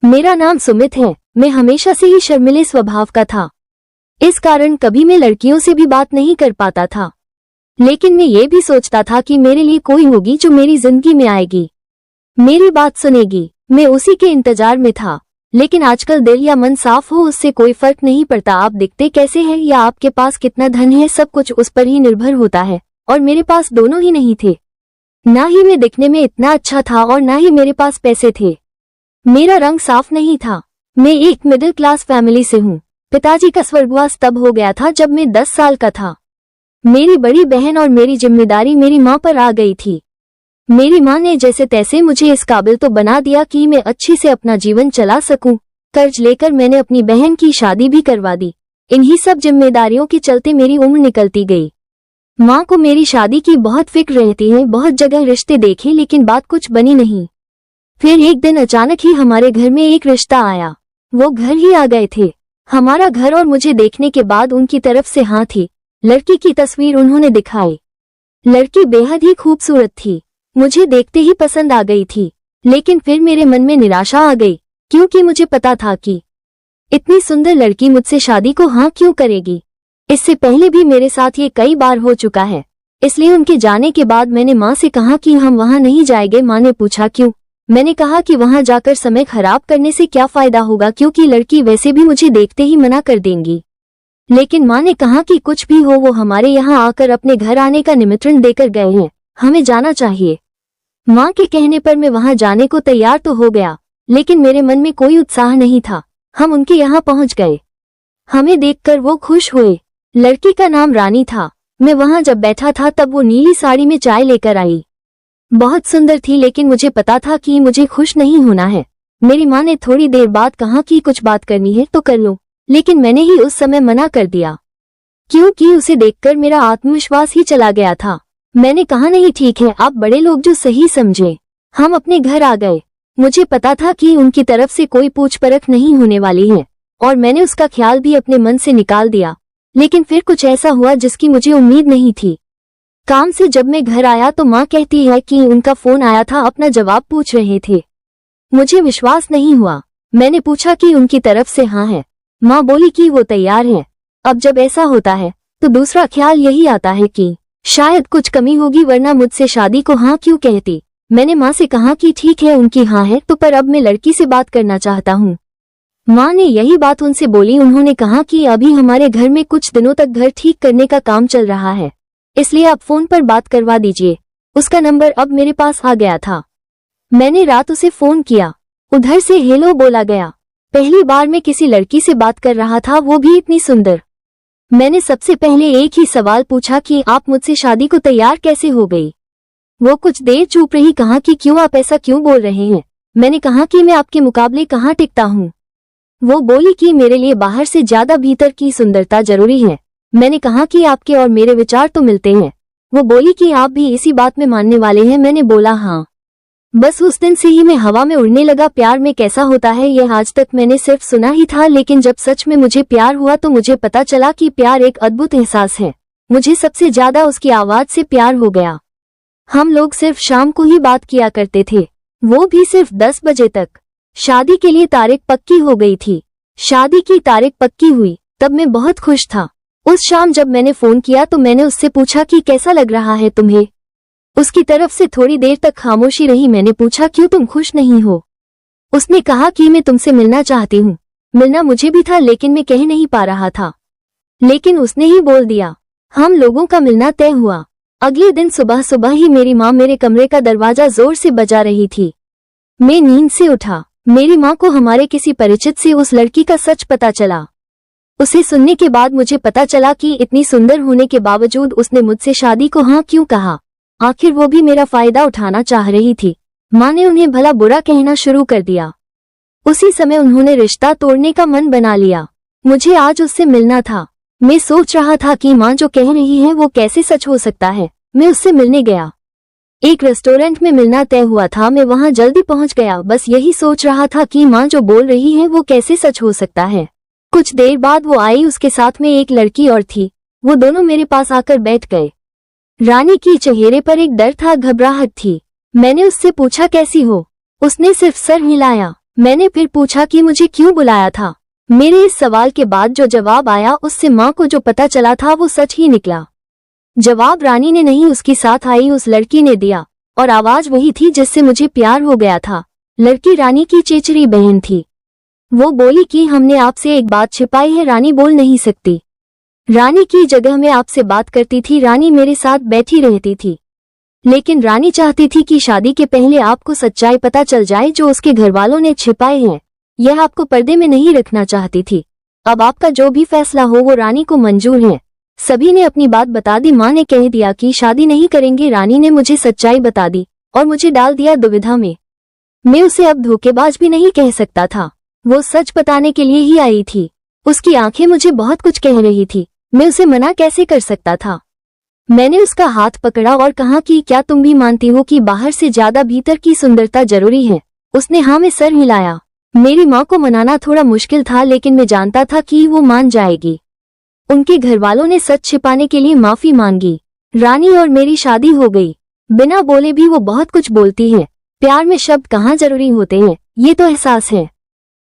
मेरा नाम सुमित है। मैं हमेशा से ही शर्मीले स्वभाव का था। इस कारण कभी मैं लड़कियों से भी बात नहीं कर पाता था। लेकिन मैं ये भी सोचता था कि मेरे लिए कोई होगी जो मेरी जिंदगी में आएगी, मेरी बात सुनेगी। मैं उसी के इंतजार में था। लेकिन आजकल दिल या मन साफ हो उससे कोई फर्क नहीं पड़ता। आप दिखते कैसे हैं या आपके पास कितना धन है, सब कुछ उस पर ही निर्भर होता है। और मेरे पास दोनों ही नहीं थे। ना ही मैं दिखने में इतना अच्छा था और ना ही मेरे पास पैसे थे। मेरा रंग साफ नहीं था। मैं एक मिडिल क्लास फैमिली से हूँ। पिताजी का स्वर्गवास तब हो गया था जब मैं 10 साल का था। मेरी बड़ी बहन और मेरी जिम्मेदारी मेरी माँ पर आ गई थी। मेरी माँ ने जैसे तैसे मुझे इस काबिल तो बना दिया कि मैं अच्छी से अपना जीवन चला सकूं। कर्ज लेकर मैंने अपनी बहन की शादी भी करवा दी। इन्हीं सब जिम्मेदारियों के चलते मेरी उम्र निकलती गई। माँ को मेरी शादी की बहुत फिक्र रहती है। बहुत जगह रिश्ते देखे लेकिन बात कुछ बनी नहीं। फिर एक दिन अचानक ही हमारे घर में एक रिश्ता आया। वो घर ही आ गए थे। हमारा घर और मुझे देखने के बाद उनकी तरफ से हाँ थी। लड़की की तस्वीर उन्होंने दिखाई। लड़की बेहद ही खूबसूरत थी। मुझे देखते ही पसंद आ गई थी। लेकिन फिर मेरे मन में निराशा आ गई, क्योंकि मुझे पता था कि इतनी सुंदर लड़की मुझसे शादी को हाँ क्यों करेगी। इससे पहले भी मेरे साथ ये कई बार हो चुका है। इसलिए उनके जाने के बाद मैंने माँ से कहा कि हम वहाँ नहीं जाएंगे। माँ ने पूछा क्यों। मैंने कहा कि वहाँ जाकर समय खराब करने से क्या फायदा होगा, क्योंकि लड़की वैसे भी मुझे देखते ही मना कर देंगी। लेकिन माँ ने कहा कि कुछ भी हो वो हमारे यहाँ आकर अपने घर आने का निमंत्रण देकर गए हैं, हमें जाना चाहिए। माँ के कहने पर मैं वहाँ जाने को तैयार तो हो गया, लेकिन मेरे मन में कोई उत्साह नहीं था। हम उनके यहाँ पहुँच गए। हमें देखकर वो खुश हुए। लड़की का नाम रानी था। मैं वहाँ जब बैठा था तब वो नीली साड़ी में चाय लेकर आई। बहुत सुंदर थी, लेकिन मुझे पता था कि मुझे खुश नहीं होना है। मेरी माँ ने थोड़ी देर बाद कहा कि कुछ बात करनी है तो कर लो, लेकिन मैंने ही उस समय मना कर दिया, क्योंकि उसे देखकर मेरा आत्मविश्वास ही चला गया था। मैंने कहा नहीं ठीक है, आप बड़े लोग जो सही समझे। हम अपने घर आ गए। मुझे पता था कि उनकी तरफ से कोई पूछ परख नहीं होने वाली है और मैंने उसका ख्याल भी अपने मन से निकाल दिया। लेकिन फिर कुछ ऐसा हुआ जिसकी मुझे उम्मीद नहीं थी। काम से जब मैं घर आया तो माँ कहती है कि उनका फोन आया था, अपना जवाब पूछ रहे थे। मुझे विश्वास नहीं हुआ। मैंने पूछा कि उनकी तरफ से हाँ है। माँ बोली कि वो तैयार है। अब जब ऐसा होता है तो दूसरा ख्याल यही आता है कि शायद कुछ कमी होगी, वरना मुझसे शादी को हाँ क्यों कहती। मैंने माँ से कहा कि ठीक है उनकी हाँ है तो, पर अब मैं लड़की से बात करना चाहता हूँ। माँ ने यही बात उनसे बोली। उन्होंने कहा कि अभी हमारे घर में कुछ दिनों तक घर ठीक करने का काम चल रहा है, इसलिए आप फोन पर बात करवा दीजिए। उसका नंबर अब मेरे पास आ गया था। मैंने रात उसे फोन किया। उधर से हेलो बोला गया। पहली बार मैं किसी लड़की से बात कर रहा था, वो भी इतनी सुंदर। मैंने सबसे पहले एक ही सवाल पूछा कि आप मुझसे शादी को तैयार कैसे हो गई। वो कुछ देर चुप रही। कहा कि क्यों, आप ऐसा क्यों बोल रहे हैं। मैंने कहा कि मैं आपके मुकाबले कहाँ टिकता हूँ। वो बोली कि मेरे लिए बाहर से ज्यादा भीतर की सुंदरता जरूरी है। मैंने कहा कि आपके और मेरे विचार तो मिलते हैं। वो बोली कि आप भी इसी बात में मानने वाले हैं। मैंने बोला हाँ। बस उस दिन से ही मैं हवा में उड़ने लगा। प्यार में कैसा होता है यह आज तक मैंने सिर्फ सुना ही था, लेकिन जब सच में मुझे प्यार हुआ तो मुझे पता चला कि प्यार एक अद्भुत एहसास है। मुझे सबसे ज्यादा उसकी आवाज से प्यार हो गया। हम लोग सिर्फ शाम को ही बात किया करते थे, वो भी सिर्फ 10 बजे तक। शादी के लिए तारीख पक्की हो गई थी। शादी की तारीख पक्की हुई तब मैं बहुत खुश था। उस शाम जब मैंने फोन किया तो मैंने उससे पूछा कि कैसा लग रहा है तुम्हें। उसकी तरफ से थोड़ी देर तक खामोशी रही। मैंने पूछा क्यों, तुम खुश नहीं हो। उसने कहा कि मैं तुमसे मिलना चाहती हूँ। मिलना मुझे भी था, लेकिन मैं कह नहीं पा रहा था। लेकिन उसने ही बोल दिया। हम लोगों का मिलना तय हुआ। अगले दिन सुबह सुबह ही मेरी माँ मेरे कमरे का दरवाजा जोर से बजा रही थी। मैं नींद से उठा। मेरी माँ को हमारे किसी परिचित से उस लड़की का सच पता चला। उसे सुनने के बाद मुझे पता चला कि इतनी सुंदर होने के बावजूद उसने मुझसे शादी को हाँ क्यों कहा। आखिर वो भी मेरा फायदा उठाना चाह रही थी। माँ ने उन्हें भला बुरा कहना शुरू कर दिया। उसी समय उन्होंने रिश्ता तोड़ने का मन बना लिया। मुझे आज उससे मिलना था। मैं सोच रहा था कि माँ जो कह रही है वो कैसे सच हो सकता है। मैं उससे मिलने गया। एक रेस्टोरेंट में मिलना तय हुआ था। मैं वहां जल्दी पहुंच गया। बस यही सोच रहा था कि माँ जो बोल रही है वो कैसे सच हो सकता है। कुछ देर बाद वो आई। उसके साथ में एक लड़की और थी। वो दोनों मेरे पास आकर बैठ गए। रानी की चेहरे पर एक डर था, घबराहट थी। मैंने उससे पूछा कैसी हो। उसने सिर्फ सर हिलाया। मैंने फिर पूछा कि मुझे क्यों बुलाया था। मेरे इस सवाल के बाद जो जवाब आया उससे माँ को जो पता चला था वो सच ही निकला। जवाब रानी ने नहीं, उसकी साथ आई उस लड़की ने दिया, और आवाज वही थी जिससे मुझे प्यार हो गया था। लड़की रानी की चेचरी बहन थी। वो बोली कि हमने आपसे एक बात छिपाई है। रानी बोल नहीं सकती। रानी की जगह मैं आपसे बात करती थी। रानी मेरे साथ बैठी रहती थी, लेकिन रानी चाहती थी कि शादी के पहले आपको सच्चाई पता चल जाए जो उसके घरवालों ने छिपाए हैं। यह आपको पर्दे में नहीं रखना चाहती थी। अब आपका जो भी फैसला हो वो रानी को मंजूर है। सभी ने अपनी बात बता दी। माँ ने कह दिया कि शादी नहीं करेंगे। रानी ने मुझे सच्चाई बता दी और मुझे डाल दिया दुविधा में। मैं उसे अब धोखेबाज भी नहीं कह सकता था। वो सच बताने के लिए ही आई थी। उसकी आंखें मुझे बहुत कुछ कह रही थी। मैं उसे मना कैसे कर सकता था। मैंने उसका हाथ पकड़ा और कहा कि क्या तुम भी मानती हो कि बाहर से ज्यादा भीतर की सुंदरता जरूरी है। उसने हाँ में सर हिलाया। मेरी माँ को मनाना थोड़ा मुश्किल था, लेकिन मैं जानता था कि वो मान जाएगी। उनके घरवालों ने सच छिपाने के लिए माफी मांगी। रानी और मेरी शादी हो गई। बिना बोले भी वो बहुत कुछ बोलती है। प्यार में शब्द कहाँ जरूरी होते हैं, ये तो एहसास है।